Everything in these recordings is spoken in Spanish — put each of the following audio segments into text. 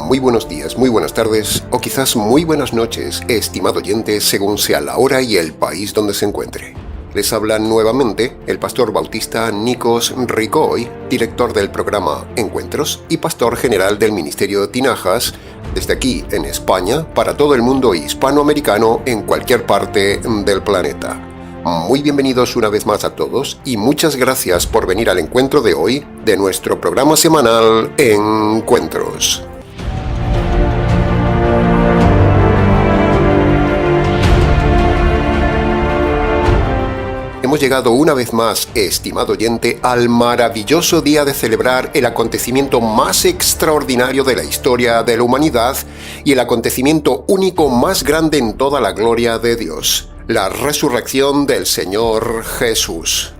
muy buenos días, muy buenas tardes o quizás muy buenas noches, estimado oyente, según sea la hora y el país donde se encuentre. Les habla nuevamente el pastor bautista Nikos Ricoy, director del programa Encuentros y pastor general del Ministerio Tinajas, desde aquí en España, para todo el mundo hispanoamericano en cualquier parte del planeta. Muy bienvenidos una vez más a todos y muchas gracias por venir al encuentro de hoy de nuestro programa semanal Encuentros. Hemos llegado una vez más, estimado oyente, al maravilloso día de celebrar el acontecimiento más extraordinario de la historia de la humanidad y el acontecimiento único más grande en toda la gloria de Dios, la resurrección del Señor Jesús.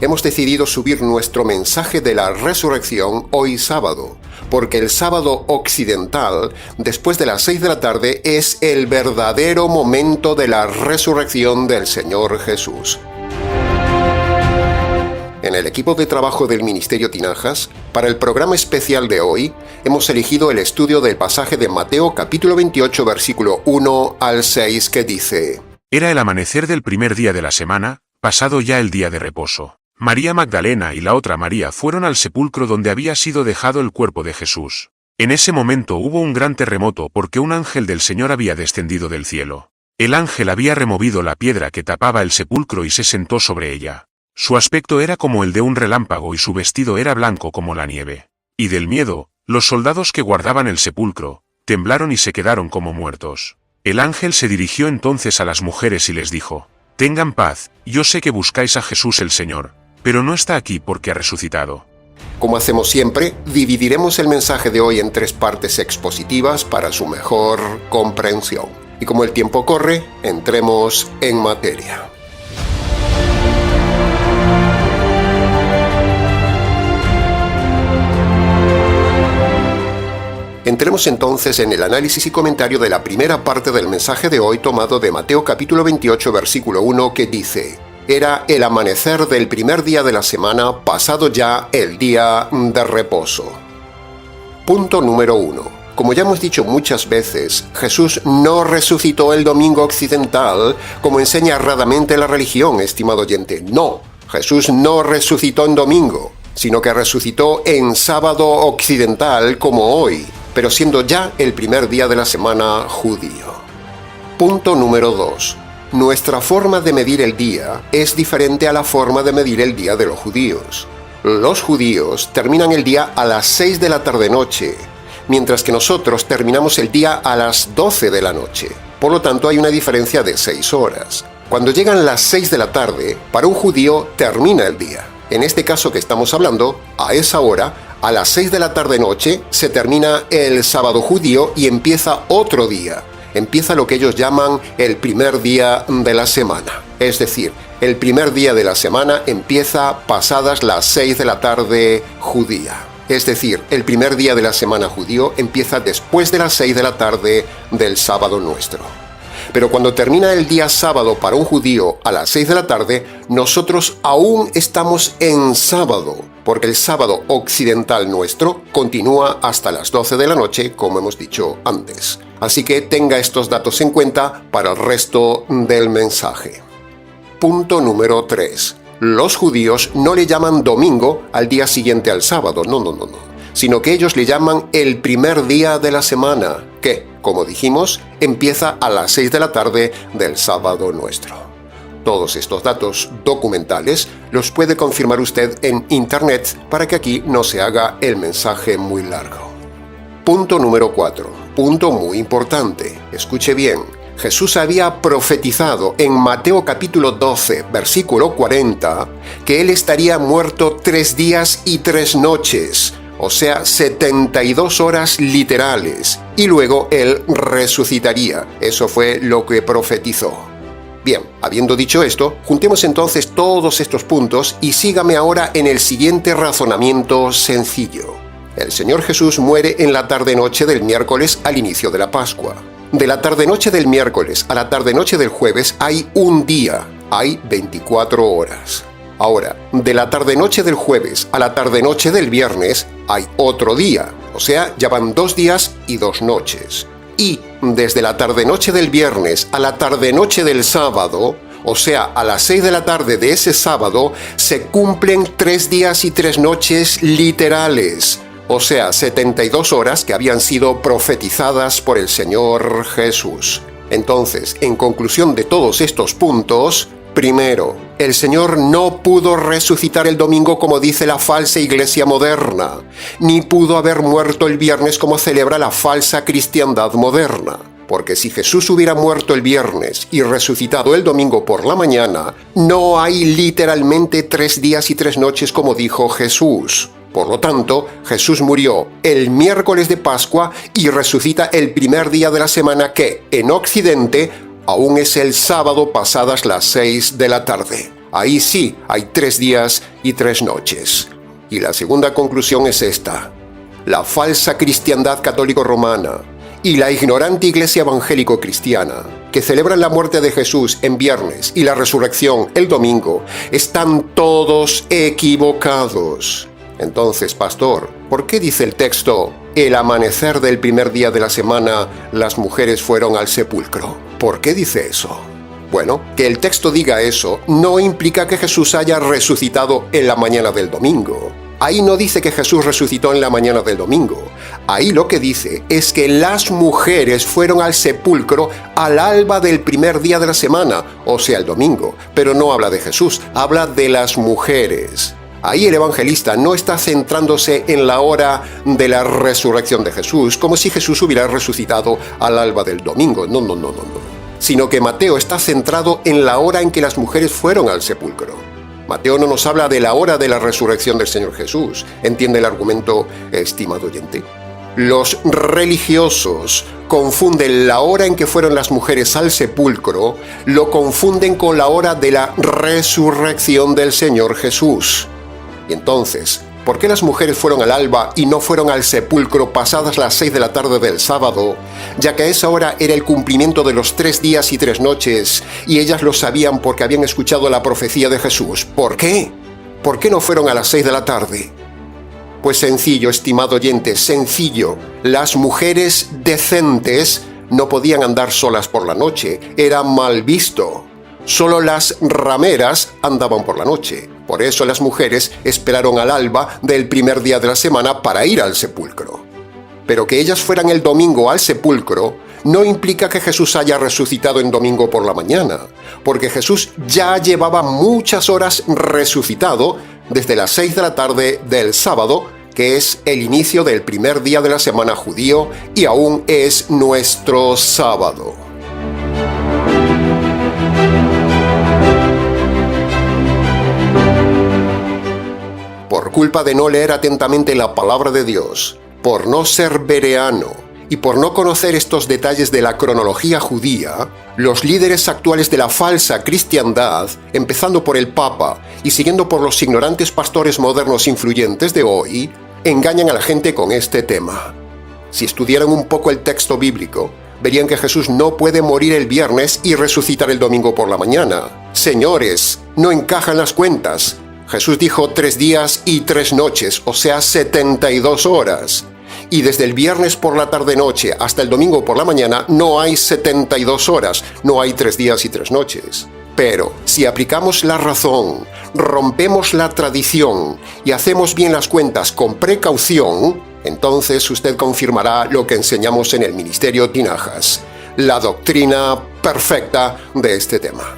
Hemos decidido subir nuestro mensaje de la resurrección hoy sábado, porque el sábado occidental, después de las 6 de la tarde, es el verdadero momento de la resurrección del Señor Jesús. En el equipo de trabajo del Ministerio Tinajas, para el programa especial de hoy, hemos elegido el estudio del pasaje de Mateo capítulo 28, versículo 1 al 6, que dice: Era el amanecer del primer día de la semana, pasado ya el día de reposo. María Magdalena y la otra María fueron al sepulcro donde había sido dejado el cuerpo de Jesús. En ese momento hubo un gran terremoto porque un ángel del Señor había descendido del cielo. El ángel había removido la piedra que tapaba el sepulcro y se sentó sobre ella. Su aspecto era como el de un relámpago y su vestido era blanco como la nieve. Y del miedo, los soldados que guardaban el sepulcro, temblaron y se quedaron como muertos. El ángel se dirigió entonces a las mujeres y les dijo: Tengan paz, yo sé que buscáis a Jesús el Señor, pero no está aquí porque ha resucitado. Como hacemos siempre, dividiremos el mensaje de hoy en 3 partes expositivas para su mejor comprensión. Y como el tiempo corre, entremos en materia. Entremos entonces en el análisis y comentario de la primera parte del mensaje de hoy tomado de Mateo capítulo 28, versículo 1, que dice: Era el amanecer del primer día de la semana, pasado ya el día de reposo. Punto número 1. Como ya hemos dicho muchas veces, Jesús no resucitó el domingo occidental, como enseña erradamente la religión, estimado oyente. No, Jesús no resucitó en domingo, sino que resucitó en sábado occidental como hoy, pero siendo ya el primer día de la semana judío. Punto número 2. Nuestra forma de medir el día es diferente a la forma de medir el día de los judíos. Los judíos terminan el día a las 6 de la tarde-noche, mientras que nosotros terminamos el día a las 12 de la noche. Por lo tanto, hay una diferencia de 6 horas. Cuando llegan las 6 de la tarde, para un judío termina el día. En este caso que estamos hablando, a esa hora, a las 6 de la tarde-noche, se termina el sábado judío y empieza otro día. Empieza lo que ellos llaman el primer día de la semana. Es decir, el primer día de la semana empieza pasadas las 6 de la tarde judía. Es decir, el primer día de la semana judío empieza después de las 6 de la tarde del sábado nuestro. Pero cuando termina el día sábado para un judío a las 6 de la tarde, nosotros aún estamos en sábado, porque el sábado occidental nuestro continúa hasta las 12 de la noche, como hemos dicho antes. Así que tenga estos datos en cuenta para el resto del mensaje. Punto número 3. Los judíos no le llaman domingo al día siguiente al sábado, no, sino que ellos le llaman el primer día de la semana, que, como dijimos, empieza a las 6 de la tarde del sábado nuestro. Todos estos datos documentales los puede confirmar usted en internet para que aquí no se haga el mensaje muy largo. Punto número 4. Punto muy importante. Escuche bien. Jesús había profetizado en Mateo capítulo 12, versículo 40, que Él estaría muerto 3 días y 3 noches, o sea, 72 horas literales, y luego Él resucitaría. Eso fue lo que profetizó. Bien, habiendo dicho esto, juntemos entonces todos estos puntos y sígame ahora en el siguiente razonamiento sencillo. El Señor Jesús muere en la tarde-noche del miércoles al inicio de la Pascua. De la tarde-noche del miércoles a la tarde-noche del jueves hay un día, hay 24 horas. Ahora, de la tarde-noche del jueves a la tarde-noche del viernes hay otro día, o sea, ya van 2 días y 2 noches. Y desde la tarde-noche del viernes a la tarde-noche del sábado, o sea, a las 6 de la tarde de ese sábado, se cumplen 3 días y 3 noches literales, o sea, 72 horas que habían sido profetizadas por el Señor Jesús. Entonces, en conclusión de todos estos puntos, primero, el Señor no pudo resucitar el domingo como dice la falsa iglesia moderna, ni pudo haber muerto el viernes como celebra la falsa cristiandad moderna. Porque si Jesús hubiera muerto el viernes y resucitado el domingo por la mañana, no hay literalmente 3 días y 3 noches como dijo Jesús. Por lo tanto, Jesús murió el miércoles de Pascua y resucita el primer día de la semana que, en Occidente, aún es el sábado pasadas las 6 de la tarde. Ahí sí hay 3 días y 3 noches. Y la segunda conclusión es esta. La falsa cristiandad católico-romana y la ignorante iglesia evangélico-cristiana, que celebran la muerte de Jesús en viernes y la resurrección el domingo, están todos equivocados. Entonces, pastor, ¿por qué dice el texto, el amanecer del primer día de la semana, las mujeres fueron al sepulcro? ¿Por qué dice eso? Bueno, que el texto diga eso no implica que Jesús haya resucitado en la mañana del domingo. Ahí no dice que Jesús resucitó en la mañana del domingo. Ahí lo que dice es que las mujeres fueron al sepulcro al alba del primer día de la semana, o sea, el domingo. Pero no habla de Jesús, habla de las mujeres. Ahí el evangelista no está centrándose en la hora de la resurrección de Jesús, como si Jesús hubiera resucitado al alba del domingo. No. Sino que Mateo está centrado en la hora en que las mujeres fueron al sepulcro. Mateo no nos habla de la hora de la resurrección del Señor Jesús. ¿Entiende el argumento, estimado oyente? Los religiosos confunden la hora en que fueron las mujeres al sepulcro, lo confunden con la hora de la resurrección del Señor Jesús. Y entonces, ¿por qué las mujeres fueron al alba y no fueron al sepulcro pasadas las 6 de la tarde del sábado? Ya que a esa hora era el cumplimiento de los 3 días y 3 noches, y ellas lo sabían porque habían escuchado la profecía de Jesús. ¿Por qué? ¿Por qué no fueron a las 6 de la tarde? Pues sencillo, estimado oyente, sencillo. Las mujeres decentes no podían andar solas por la noche, era mal visto. Solo las rameras andaban por la noche. Por eso las mujeres esperaron al alba del primer día de la semana para ir al sepulcro. Pero que ellas fueran el domingo al sepulcro no implica que Jesús haya resucitado en domingo por la mañana, porque Jesús ya llevaba muchas horas resucitado desde las 6 de la tarde del sábado, que es el inicio del primer día de la semana judío y aún es nuestro sábado. Por culpa de no leer atentamente la palabra de Dios, por no ser bereano y por no conocer estos detalles de la cronología judía, los líderes actuales de la falsa cristiandad, empezando por el Papa y siguiendo por los ignorantes pastores modernos influyentes de hoy, engañan a la gente con este tema. Si estudiaran un poco el texto bíblico, verían que Jesús no puede morir el viernes y resucitar el domingo por la mañana. Señores, no encajan las cuentas. Jesús dijo 3 días y 3 noches, o sea, 72 horas. Y desde el viernes por la tarde-noche hasta el domingo por la mañana no hay 72 horas, no hay 3 días y 3 noches. Pero si aplicamos la razón, rompemos la tradición y hacemos bien las cuentas con precaución, entonces usted confirmará lo que enseñamos en el Ministerio Tinajas, la doctrina perfecta de este tema.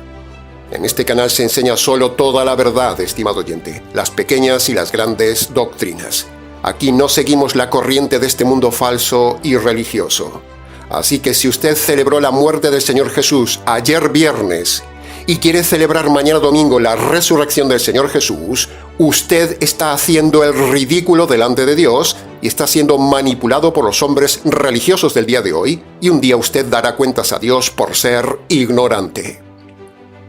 En este canal se enseña solo toda la verdad, estimado oyente, las pequeñas y las grandes doctrinas. Aquí no seguimos la corriente de este mundo falso y religioso. Así que si usted celebró la muerte del Señor Jesús ayer viernes y quiere celebrar mañana domingo la resurrección del Señor Jesús, usted está haciendo el ridículo delante de Dios y está siendo manipulado por los hombres religiosos del día de hoy, y un día usted dará cuentas a Dios por ser ignorante.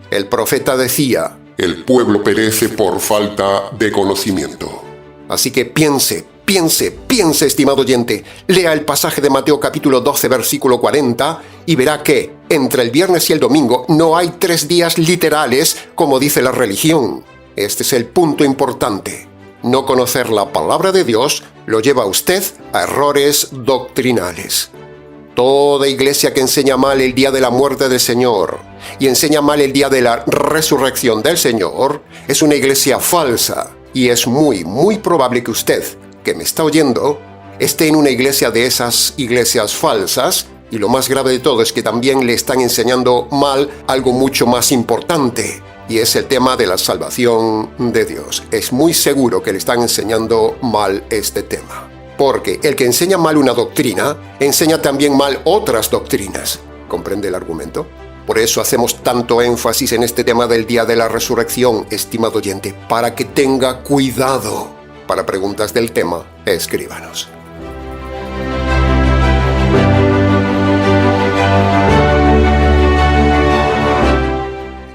El profeta decía, el pueblo perece por falta de conocimiento. Así que piense, estimado oyente, lea el pasaje de Mateo capítulo 12, versículo 40, y verá que entre el viernes y el domingo no hay 3 días literales, como dice la religión. Este es el punto importante. No conocer la palabra de Dios lo lleva a usted a errores doctrinales. Toda iglesia que enseña mal el día de la muerte del Señor y enseña mal el día de la resurrección del Señor es una iglesia falsa, y es muy probable que usted, que me está oyendo, esté en una iglesia de esas iglesias falsas, y lo más grave de todo es que también le están enseñando mal algo mucho más importante, y es el tema de la salvación de Dios. Es muy seguro que le están enseñando mal este tema, porque el que enseña mal una doctrina, enseña también mal otras doctrinas. ¿Comprende el argumento? Por eso hacemos tanto énfasis en este tema del día de la resurrección, estimado oyente, para que tenga cuidado. Para preguntas del tema, escríbanos.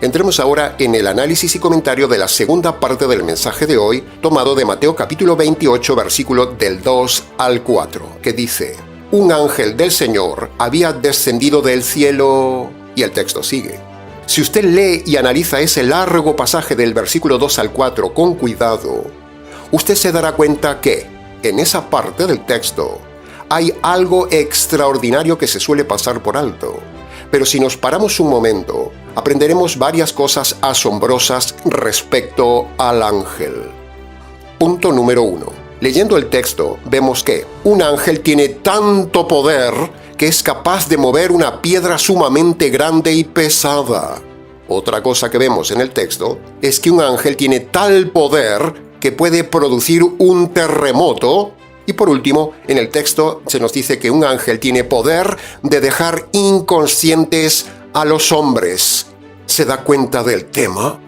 Entremos ahora en el análisis y comentario de la segunda parte del mensaje de hoy, tomado de Mateo capítulo 28, versículo del 2 al 4, que dice: un ángel del Señor había descendido del cielo... Y el texto sigue. Si usted lee y analiza ese largo pasaje del versículo 2 al 4 con cuidado, usted se dará cuenta que, en esa parte del texto, hay algo extraordinario que se suele pasar por alto. Pero si nos paramos un momento, aprenderemos varias cosas asombrosas respecto al ángel. Punto número 1. Leyendo el texto, vemos que un ángel tiene tanto poder que es capaz de mover una piedra sumamente grande y pesada. Otra cosa que vemos en el texto es que un ángel tiene tal poder que puede producir un terremoto. Y por último, en el texto se nos dice que un ángel tiene poder de dejar inconscientes a los hombres. ¿Se da cuenta del tema?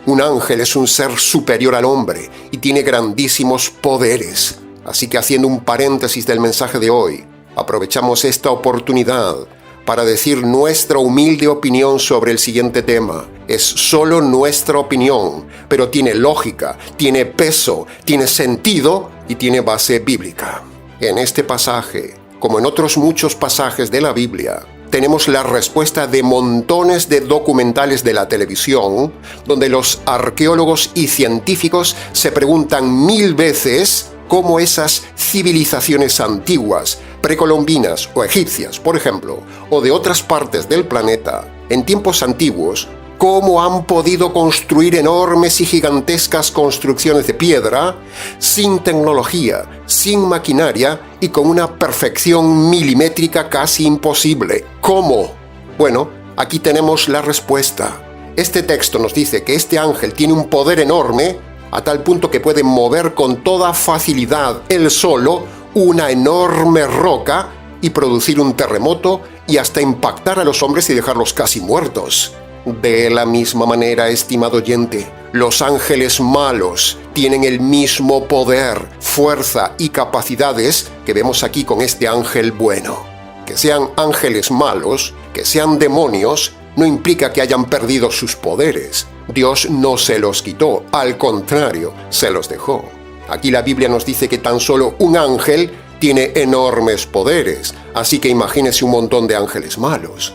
Un ángel es un ser superior al hombre y tiene grandísimos poderes. Así que, haciendo un paréntesis del mensaje de hoy, aprovechamos esta oportunidad para decir nuestra humilde opinión sobre el siguiente tema. Es solo nuestra opinión, pero tiene lógica, tiene peso, tiene sentido y tiene base bíblica. En este pasaje, como en otros muchos pasajes de la Biblia, tenemos la respuesta de montones de documentales de la televisión, donde los arqueólogos y científicos se preguntan 1000 veces cómo esas civilizaciones antiguas, precolombinas o egipcias, por ejemplo, o de otras partes del planeta, en tiempos antiguos, cómo han podido construir enormes y gigantescas construcciones de piedra, sin tecnología, sin maquinaria y con una perfección milimétrica casi imposible. ¿Cómo? Bueno, aquí tenemos la respuesta. Este texto nos dice que este ángel tiene un poder enorme, a tal punto que puede mover con toda facilidad él solo una enorme roca y producir un terremoto y hasta impactar a los hombres y dejarlos casi muertos. De la misma manera, estimado oyente, los ángeles malos tienen el mismo poder, fuerza y capacidades que vemos aquí con este ángel bueno. Que sean ángeles malos, que sean demonios, no implica que hayan perdido sus poderes. Dios no se los quitó, al contrario, se los dejó. Aquí la Biblia nos dice que tan solo un ángel tiene enormes poderes, así que imagínese un montón de ángeles malos.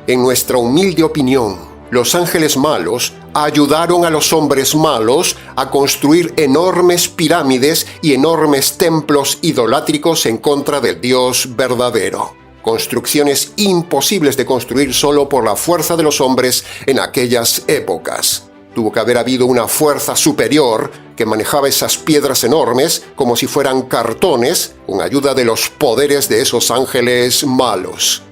En nuestra humilde opinión, los ángeles malos ayudaron a los hombres malos a construir enormes pirámides y enormes templos idolátricos en contra del Dios verdadero. Construcciones imposibles de construir solo por la fuerza de los hombres en aquellas épocas. Tuvo que haber habido una fuerza superior que manejaba esas piedras enormes como si fueran cartones, con ayuda de los poderes de esos ángeles malos.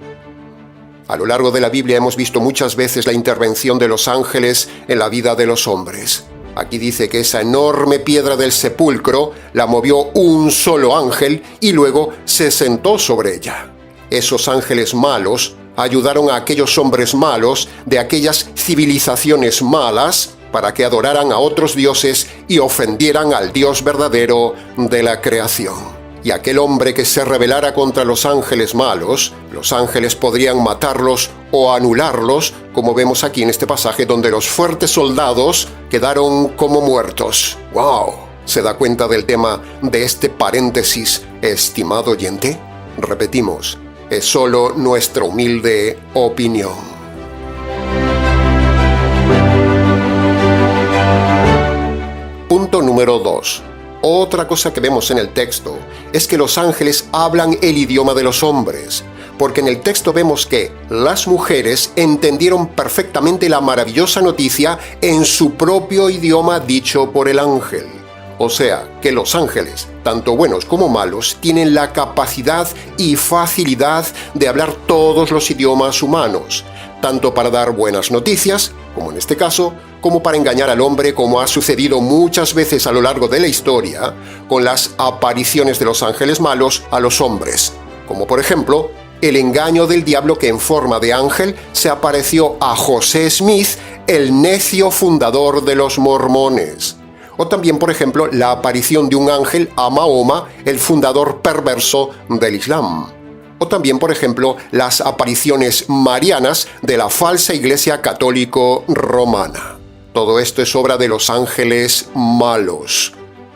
A lo largo de la Biblia hemos visto muchas veces la intervención de los ángeles en la vida de los hombres. Aquí dice que esa enorme piedra del sepulcro la movió un solo ángel y luego se sentó sobre ella. Esos ángeles malos ayudaron a aquellos hombres malos de aquellas civilizaciones malas para que adoraran a otros dioses y ofendieran al Dios verdadero de la creación. Y aquel hombre que se rebelara contra los ángeles malos, los ángeles podrían matarlos o anularlos, como vemos aquí en este pasaje donde los fuertes soldados quedaron como muertos. ¡Wow! ¿Se da cuenta del tema de este paréntesis, estimado oyente? Repetimos, es solo nuestra humilde opinión. Punto número 2. Otra cosa que vemos en el texto es que los ángeles hablan el idioma de los hombres, porque en el texto vemos que las mujeres entendieron perfectamente la maravillosa noticia en su propio idioma dicho por el ángel. O sea, que los ángeles, tanto buenos como malos, tienen la capacidad y facilidad de hablar todos los idiomas humanos, tanto para dar buenas noticias, como en este caso, como para engañar al hombre, como ha sucedido muchas veces a lo largo de la historia, con las apariciones de los ángeles malos a los hombres, como por ejemplo, el engaño del diablo que en forma de ángel se apareció a José Smith, el necio fundador de los mormones. O también, por ejemplo, la aparición de un ángel a Mahoma, el fundador perverso del Islam. O también, por ejemplo, las apariciones marianas de la falsa iglesia católico romana. Todo esto es obra de los ángeles malos.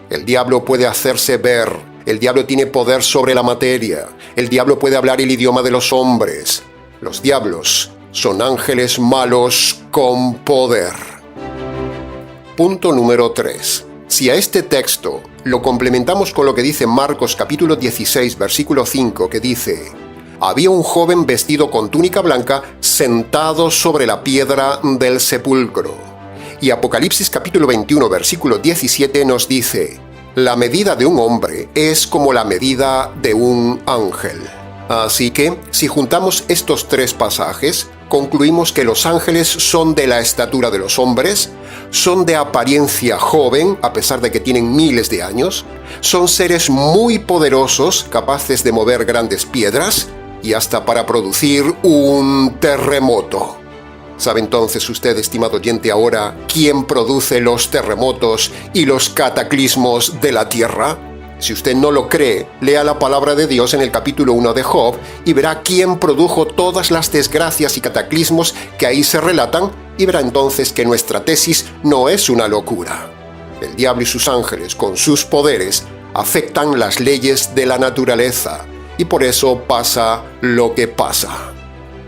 El diablo puede hacerse ver, el diablo tiene poder sobre la materia, el diablo puede hablar el idioma de los hombres. Los diablos son ángeles malos con poder. Punto número 3. Si a este texto lo complementamos con lo que dice Marcos capítulo 16, versículo 5, que dice: había un joven vestido con túnica blanca sentado sobre la piedra del sepulcro. Y Apocalipsis capítulo 21, versículo 17 nos dice: la medida de un hombre es como la medida de un ángel. Así que, si juntamos estos tres pasajes, concluimos que los ángeles son de la estatura de los hombres, son de apariencia joven, a pesar de que tienen miles de años, son seres muy poderosos, capaces de mover grandes piedras, y hasta para producir un terremoto. ¿Sabe entonces usted, estimado oyente, ahora quién produce los terremotos y los cataclismos de la tierra? Si usted no lo cree, lea la palabra de Dios en el capítulo 1 de Job y verá quién produjo todas las desgracias y cataclismos que ahí se relatan, y verá entonces que nuestra tesis no es una locura. El diablo y sus ángeles, con sus poderes, afectan las leyes de la naturaleza, y por eso pasa lo que pasa.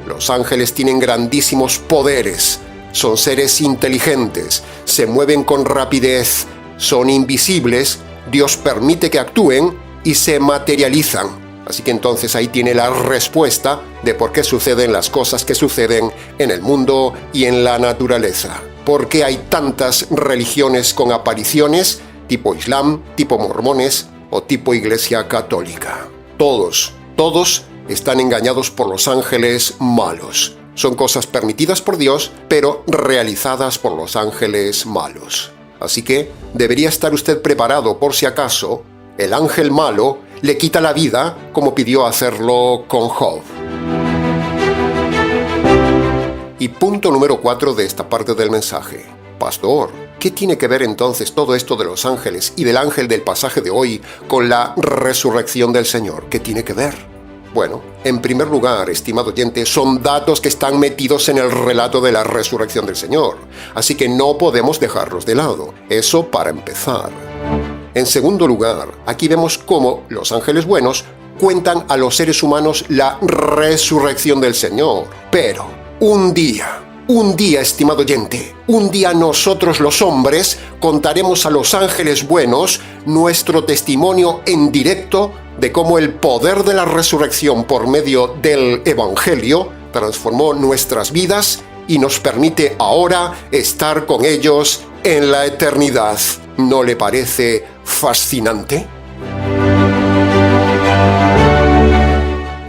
Los ángeles tienen grandísimos poderes, son seres inteligentes, se mueven con rapidez, son invisibles, Dios permite que actúen y se materializan. Así que entonces ahí tiene la respuesta de por qué suceden las cosas que suceden en el mundo y en la naturaleza. ¿Por qué hay tantas religiones con apariciones, tipo Islam, tipo mormones o tipo Iglesia Católica? Todos están engañados por los ángeles malos. Son cosas permitidas por Dios, pero realizadas por los ángeles malos. Así que debería estar usted preparado por si acaso el ángel malo le quita la vida, como pidió hacerlo con Job. Y punto número 4 de esta parte del mensaje. Pastor, ¿qué tiene que ver entonces todo esto de los ángeles y del ángel del pasaje de hoy con la resurrección del Señor? ¿Qué tiene que ver? Bueno, en primer lugar, estimado oyente, son datos que están metidos en el relato de la resurrección del Señor, así que no podemos dejarlos de lado. Eso para empezar. En segundo lugar, aquí vemos cómo los ángeles buenos cuentan a los seres humanos la resurrección del Señor. Pero, un día, estimado oyente, un día nosotros los hombres contaremos a los ángeles buenos nuestro testimonio en directo de cómo el poder de la resurrección por medio del Evangelio transformó nuestras vidas y nos permite ahora estar con ellos en la eternidad. ¿No le parece fascinante?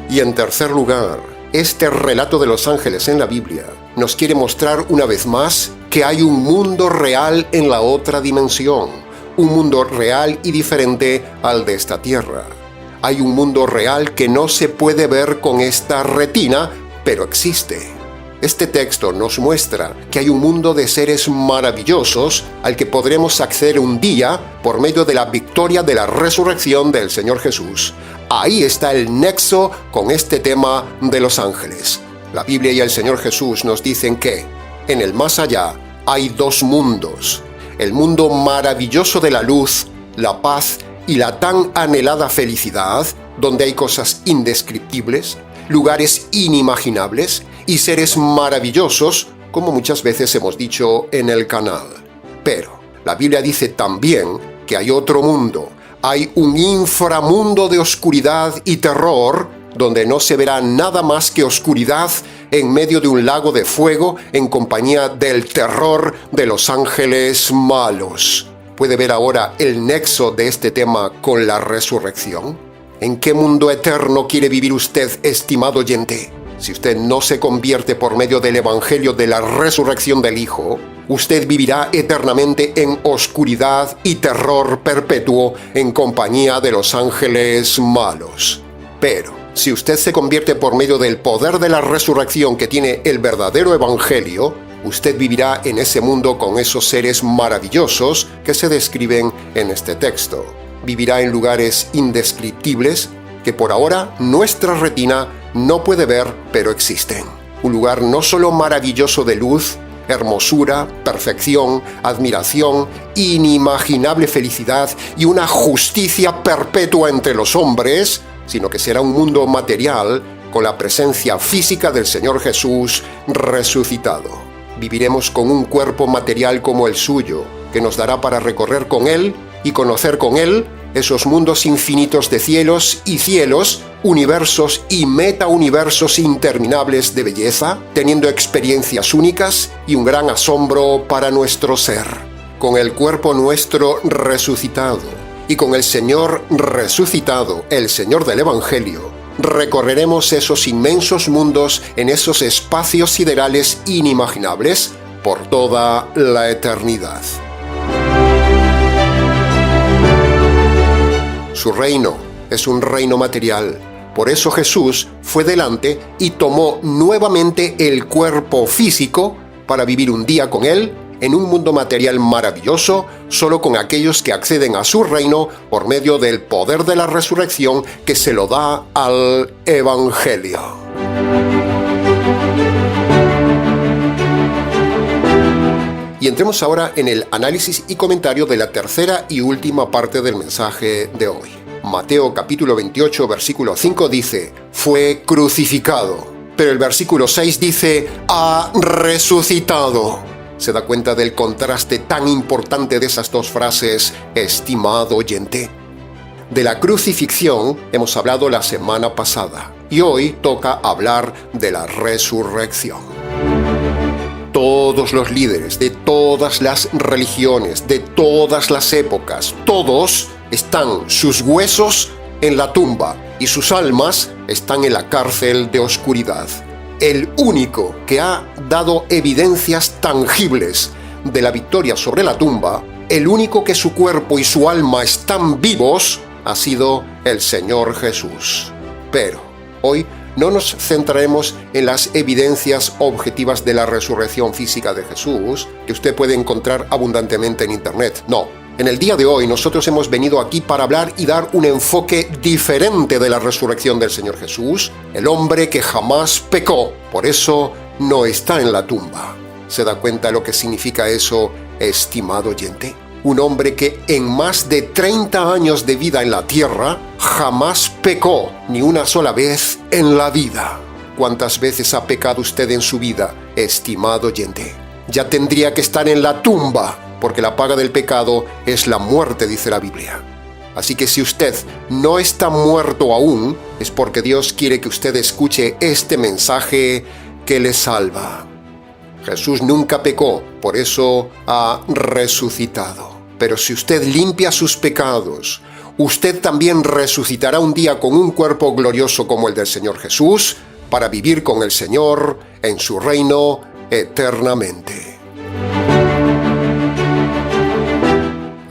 Y en tercer lugar, este relato de los ángeles en la Biblia nos quiere mostrar una vez más que hay un mundo real en la otra dimensión, un mundo real y diferente al de esta tierra. Hay un mundo real que no se puede ver con esta retina, pero existe. Este texto nos muestra que hay un mundo de seres maravillosos al que podremos acceder un día por medio de la victoria de la resurrección del Señor Jesús. Ahí está el nexo con este tema de los ángeles. La Biblia y el Señor Jesús nos dicen que en el más allá hay dos mundos. El mundo maravilloso de la luz, la paz y la tan anhelada felicidad, donde hay cosas indescriptibles, lugares inimaginables y seres maravillosos, como muchas veces hemos dicho en el canal. Pero la Biblia dice también porque hay otro mundo. Hay un inframundo de oscuridad y terror donde no se verá nada más que oscuridad en medio de un lago de fuego en compañía del terror de los ángeles malos. ¿Puede ver ahora el nexo de este tema con la resurrección? ¿En qué mundo eterno quiere vivir usted, estimado oyente? Si usted no se convierte por medio del evangelio de la resurrección del Hijo, usted vivirá eternamente en oscuridad y terror perpetuo en compañía de los ángeles malos. Pero si usted se convierte por medio del poder de la resurrección que tiene el verdadero evangelio, usted vivirá en ese mundo con esos seres maravillosos que se describen en este texto. Vivirá en lugares indescriptibles que por ahora nuestra retina no puede ver, pero existen. Un lugar no solo maravilloso de luz, hermosura, perfección, admiración, inimaginable felicidad y una justicia perpetua entre los hombres, sino que será un mundo material con la presencia física del Señor Jesús resucitado. Viviremos con un cuerpo material como el suyo, que nos dará para recorrer con Él y conocer con Él esos mundos infinitos de cielos y cielos, universos y metauniversos interminables de belleza, teniendo experiencias únicas y un gran asombro para nuestro ser. Con el cuerpo nuestro resucitado y con el Señor resucitado, el Señor del Evangelio, recorreremos esos inmensos mundos en esos espacios siderales inimaginables por toda la eternidad. Su reino es un reino material. Por eso Jesús fue delante y tomó nuevamente el cuerpo físico para vivir un día con Él en un mundo material maravilloso, solo con aquellos que acceden a su reino por medio del poder de la resurrección que se lo da al Evangelio. Y entremos ahora en el análisis y comentario de la tercera y última parte del mensaje de hoy. Mateo capítulo 28, versículo 5 dice, fue crucificado. Pero el versículo 6 dice, ha resucitado. ¿Se da cuenta del contraste tan importante de esas dos frases, estimado oyente? De la crucifixión hemos hablado la semana pasada y hoy toca hablar de la resurrección. Todos los líderes de todas las religiones, de todas las épocas, todos están sus huesos en la tumba y sus almas están en la cárcel de oscuridad. El único que ha dado evidencias tangibles de la victoria sobre la tumba, el único que su cuerpo y su alma están vivos, ha sido el Señor Jesús. Pero hoy no nos centraremos en las evidencias objetivas de la resurrección física de Jesús, que usted puede encontrar abundantemente en Internet. No, en el día de hoy nosotros hemos venido aquí para hablar y dar un enfoque diferente de la resurrección del Señor Jesús, el hombre que jamás pecó, por eso no está en la tumba. ¿Se da cuenta de lo que significa eso, estimado oyente? Un hombre que en más de 30 años de vida en la tierra jamás pecó ni una sola vez en la vida. ¿Cuántas veces ha pecado usted en su vida, estimado oyente? Ya tendría que estar en la tumba, porque la paga del pecado es la muerte, dice la Biblia. Así que si usted no está muerto aún, es porque Dios quiere que usted escuche este mensaje que le salva. Jesús nunca pecó, por eso ha resucitado. Pero si usted limpia sus pecados, usted también resucitará un día con un cuerpo glorioso como el del Señor Jesús, para vivir con el Señor en su reino eternamente.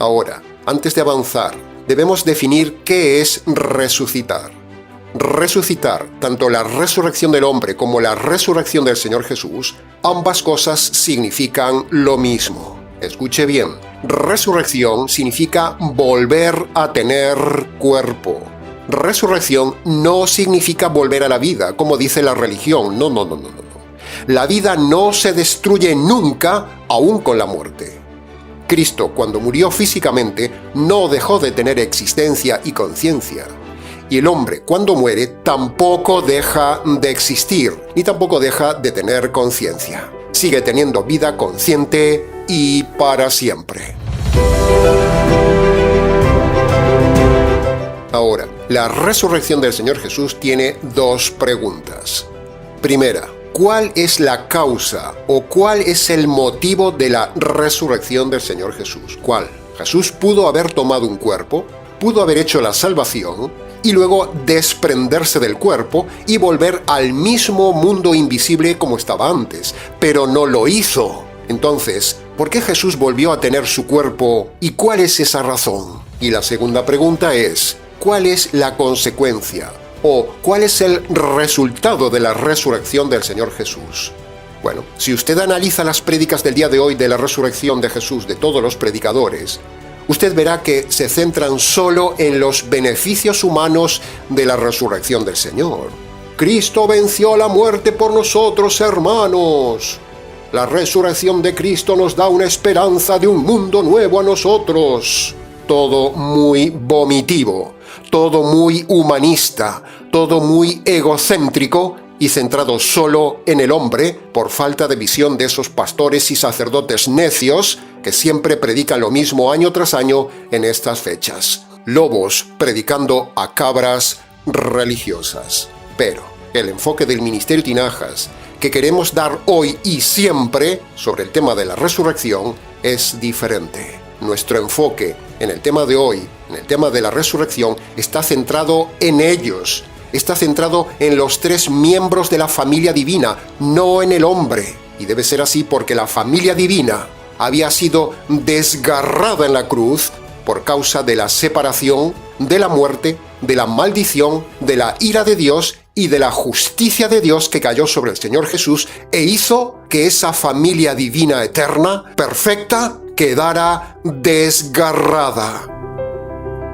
Ahora, antes de avanzar, debemos definir qué es resucitar. Resucitar, tanto la resurrección del hombre como la resurrección del Señor Jesús, ambas cosas significan lo mismo. Escuche bien, resurrección significa volver a tener cuerpo. Resurrección no significa volver a la vida, como dice la religión. No. La vida no se destruye nunca, aun con la muerte. Cristo, cuando murió físicamente, no dejó de tener existencia y conciencia. Y el hombre, cuando muere, tampoco deja de existir, ni tampoco deja de tener conciencia. Sigue teniendo vida consciente y para siempre. Ahora, la resurrección del Señor Jesús tiene dos preguntas. Primera, ¿cuál es la causa o cuál es el motivo de la resurrección del Señor Jesús? ¿Cuál? Jesús pudo haber tomado un cuerpo, pudo haber hecho la salvación y luego desprenderse del cuerpo y volver al mismo mundo invisible como estaba antes, pero no lo hizo. Entonces, ¿por qué Jesús volvió a tener su cuerpo y cuál es esa razón? Y la segunda pregunta es, ¿cuál es la consecuencia? ¿O cuál es el resultado de la resurrección del Señor Jesús? Bueno, si usted analiza las prédicas del día de hoy de la resurrección de Jesús de todos los predicadores, usted verá que se centran solo en los beneficios humanos de la resurrección del Señor. Cristo venció la muerte por nosotros, hermanos. La resurrección de Cristo nos da una esperanza de un mundo nuevo a nosotros. Todo muy vomitivo, todo muy humanista, todo muy egocéntrico y centrado solo en el hombre por falta de visión de esos pastores y sacerdotes necios que siempre predican lo mismo año tras año en estas fechas. Lobos predicando a cabras religiosas. Pero el enfoque del Ministerio Tinajas que queremos dar hoy y siempre sobre el tema de la resurrección es diferente. Nuestro enfoque en el tema de hoy, en el tema de la resurrección, está centrado en ellos. Está centrado en los tres miembros de la familia divina, no en el hombre. Y debe ser así porque la familia divina había sido desgarrada en la cruz por causa de la separación, de la muerte, de la maldición, de la ira de Dios y de la justicia de Dios que cayó sobre el Señor Jesús e hizo que esa familia divina eterna, perfecta, quedara desgarrada.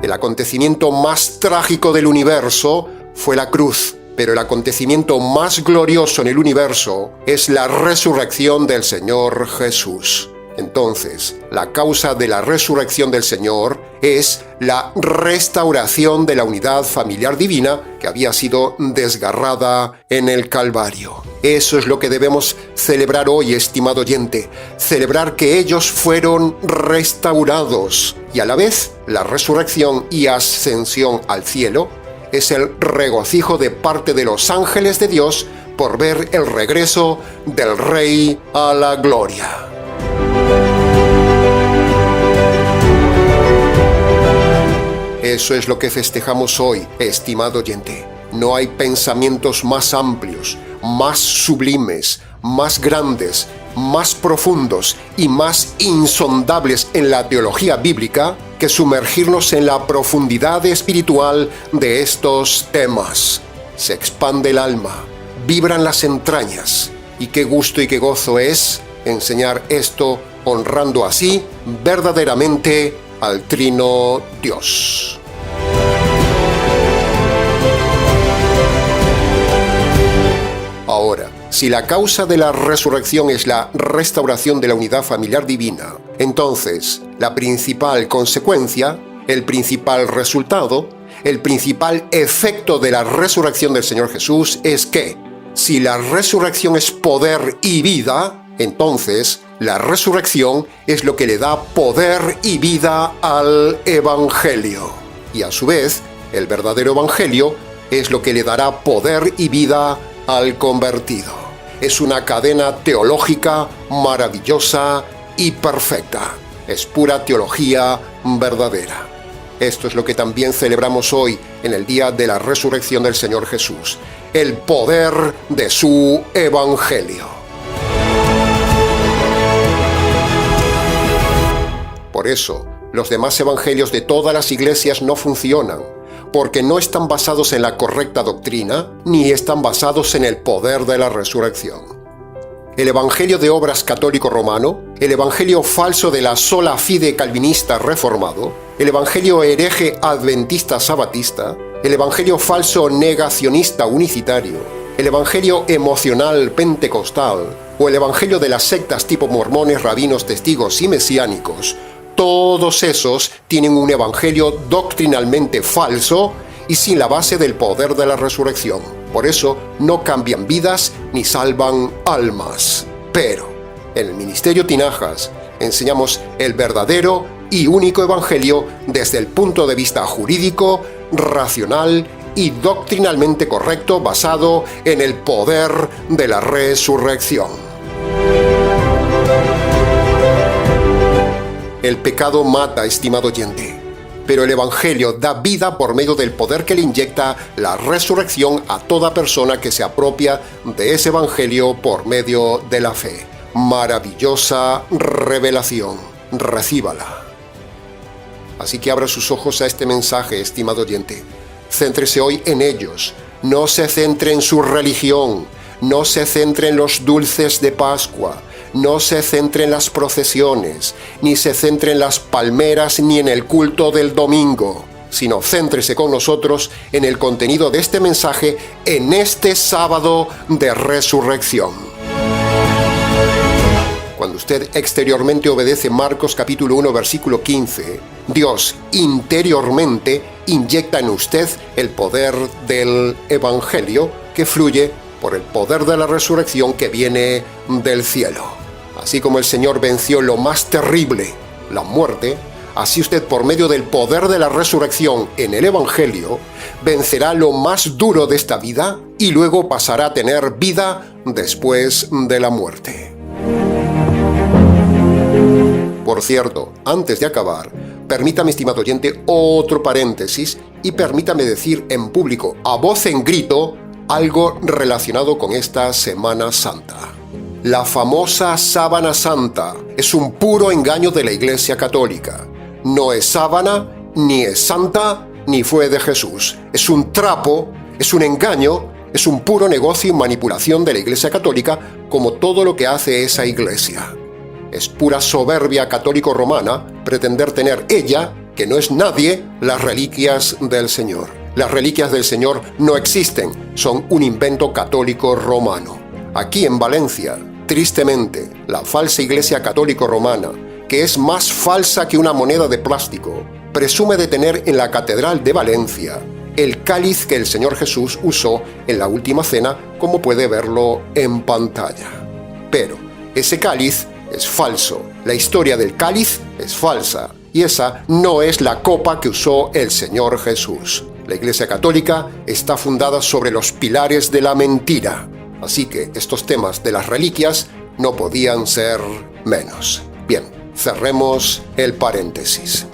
El acontecimiento más trágico del universo fue la cruz, pero el acontecimiento más glorioso en el universo es la resurrección del Señor Jesús. Entonces, la causa de la resurrección del Señor es la restauración de la unidad familiar divina que había sido desgarrada en el Calvario. Eso es lo que debemos celebrar hoy, estimado oyente, celebrar que ellos fueron restaurados y a la vez la resurrección y ascensión al cielo es el regocijo de parte de los ángeles de Dios por ver el regreso del Rey a la gloria. Eso es lo que festejamos hoy, estimado oyente. No hay pensamientos más amplios, más sublimes, más grandes, más profundos y más insondables en la teología bíblica que sumergirnos en la profundidad espiritual de estos temas. Se expande el alma, vibran las entrañas, y qué gusto y qué gozo es enseñar esto honrando así verdaderamente al Trino Dios. Ahora, si la causa de la resurrección es la restauración de la unidad familiar divina, entonces la principal consecuencia, el principal resultado, el principal efecto de la resurrección del Señor Jesús es que, si la resurrección es poder y vida, entonces la resurrección es lo que le da poder y vida al Evangelio. Y a su vez, el verdadero Evangelio es lo que le dará poder y vida al convertido. Es una cadena teológica maravillosa y perfecta. Es pura teología verdadera. Esto es lo que también celebramos hoy en el día de la resurrección del Señor Jesús. El poder de su Evangelio. Por eso, los demás evangelios de todas las iglesias no funcionan, porque no están basados en la correcta doctrina, ni están basados en el poder de la resurrección. El evangelio de obras católico romano, el evangelio falso de la sola fide calvinista reformado, el evangelio hereje adventista sabatista, el evangelio falso negacionista unicitario, el evangelio emocional pentecostal o el evangelio de las sectas tipo mormones, rabinos, testigos y mesiánicos, todos esos tienen un evangelio doctrinalmente falso y sin la base del poder de la resurrección. Por eso no cambian vidas ni salvan almas. Pero en el Ministerio Tinajas enseñamos el verdadero y único evangelio desde el punto de vista jurídico, racional y doctrinalmente correcto basado en el poder de la resurrección. El pecado mata, estimado oyente, pero el Evangelio da vida por medio del poder que le inyecta la resurrección a toda persona que se apropia de ese Evangelio por medio de la fe. Maravillosa revelación. Recíbala. Así que abra sus ojos a este mensaje, estimado oyente. Céntrese hoy en ellos. No se centre en su religión. No se centre en los dulces de Pascua. No se centre en las procesiones, ni se centre en las palmeras, ni en el culto del domingo, sino céntrese con nosotros en el contenido de este mensaje en este sábado de resurrección. Cuando usted exteriormente obedece Marcos capítulo 1, versículo 15, Dios interiormente inyecta en usted el poder del Evangelio que fluye por el poder de la resurrección que viene del cielo. Así como el Señor venció lo más terrible, la muerte, así usted por medio del poder de la resurrección en el Evangelio, vencerá lo más duro de esta vida y luego pasará a tener vida después de la muerte. Por cierto, antes de acabar, permítame, estimado oyente, otro paréntesis y permítame decir en público, a voz en grito, algo relacionado con esta Semana Santa. La famosa sábana santa es un puro engaño de la Iglesia Católica. No es sábana, ni es santa, ni fue de Jesús. Es un trapo, es un engaño, es un puro negocio y manipulación de la Iglesia Católica, como todo lo que hace esa Iglesia. Es pura soberbia católico-romana pretender tener ella, que no es nadie, las reliquias del Señor. Las reliquias del Señor no existen, son un invento católico romano. Aquí en Valencia, tristemente, la falsa Iglesia católico-romana, que es más falsa que una moneda de plástico, presume de tener en la Catedral de Valencia el cáliz que el Señor Jesús usó en la Última Cena, como puede verlo en pantalla. Pero ese cáliz es falso, la historia del cáliz es falsa, y esa no es la copa que usó el Señor Jesús. La Iglesia Católica está fundada sobre los pilares de la mentira. Así que estos temas de las reliquias no podían ser menos. Bien, cerremos el paréntesis.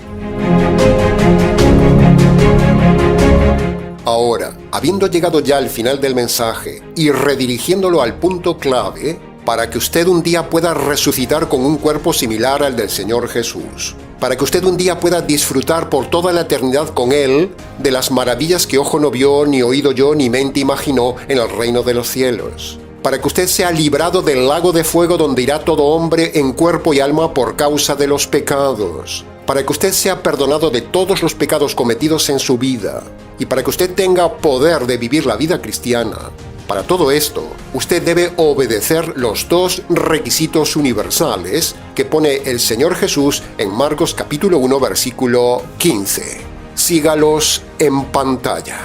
Ahora, habiendo llegado ya al final del mensaje y redirigiéndolo al punto clave, para que usted un día pueda resucitar con un cuerpo similar al del Señor Jesús, para que usted un día pueda disfrutar por toda la eternidad con Él de las maravillas que ojo no vio, ni oído yo, ni mente imaginó en el reino de los cielos, para que usted sea librado del lago de fuego donde irá todo hombre en cuerpo y alma por causa de los pecados, para que usted sea perdonado de todos los pecados cometidos en su vida, y para que usted tenga poder de vivir la vida cristiana. Para todo esto, usted debe obedecer los dos requisitos universales que pone el Señor Jesús en Marcos capítulo 1, versículo 15. Sígalos en pantalla.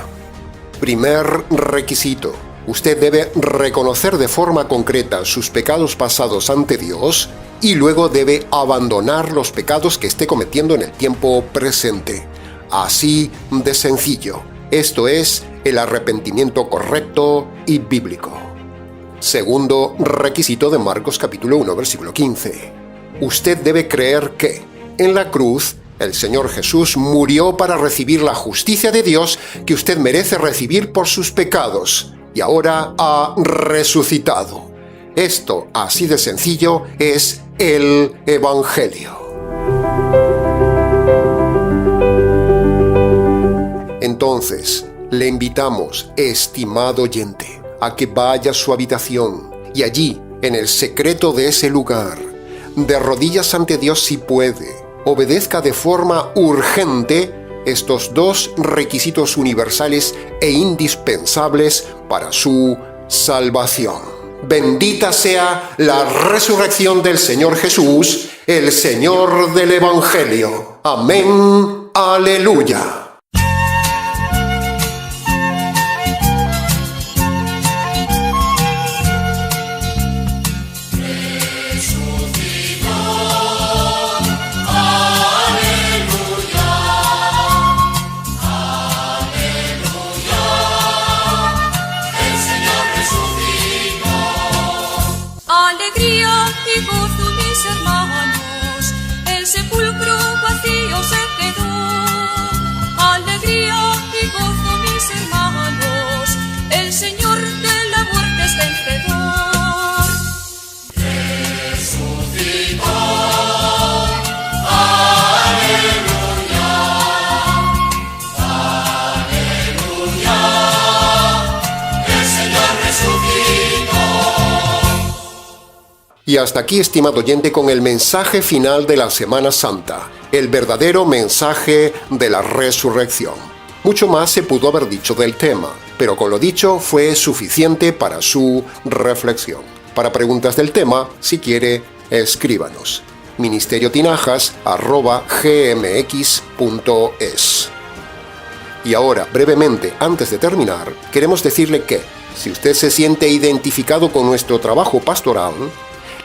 Primer requisito. Usted debe reconocer de forma concreta sus pecados pasados ante Dios y luego debe abandonar los pecados que esté cometiendo en el tiempo presente. Así de sencillo. Esto es el arrepentimiento correcto y bíblico. Segundo requisito de Marcos capítulo 1, versículo 15. Usted debe creer que en la cruz el Señor Jesús murió para recibir la justicia de Dios que usted merece recibir por sus pecados y ahora ha resucitado. Esto, así de sencillo, es el Evangelio. Entonces, le invitamos, estimado oyente, a que vaya a su habitación y allí, en el secreto de ese lugar, de rodillas ante Dios si puede, obedezca de forma urgente estos dos requisitos universales e indispensables para su salvación. Bendita sea la resurrección del Señor Jesús, el Señor del Evangelio. Amén. Aleluya. alegría y gozo, mis hermanos, el sepulcro vacío se quedó. Alegría y gozo, mis hermanos, el Señor de la muerte es vencedor. Resucitó, aleluya, aleluya, el Señor resucitó. Y hasta aquí, estimado oyente, con el mensaje final de la Semana Santa, el verdadero mensaje de la resurrección. Mucho más se pudo haber dicho del tema, pero con lo dicho fue suficiente para su reflexión. Para preguntas del tema, si quiere, escríbanos. ministeriotinajas@gmx.es. Y ahora, brevemente, antes de terminar, queremos decirle que, si usted se siente identificado con nuestro trabajo pastoral,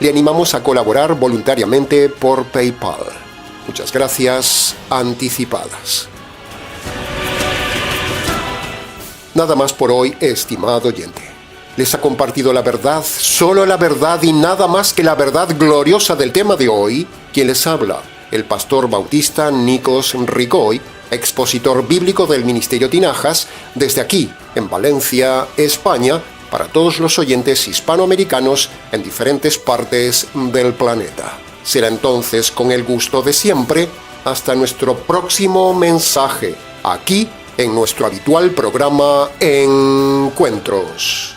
le animamos a colaborar voluntariamente por PayPal. Muchas gracias anticipadas. Nada más por hoy, estimado oyente. Les ha compartido la verdad, solo la verdad y nada más que la verdad gloriosa del tema de hoy, quien les habla, el pastor bautista Nikos Ricoy, expositor bíblico del Ministerio Tinajas, desde aquí, en Valencia, España, para todos los oyentes hispanoamericanos en diferentes partes del planeta. Será entonces, con el gusto de siempre, hasta nuestro próximo mensaje, aquí en nuestro habitual programa Encuentros.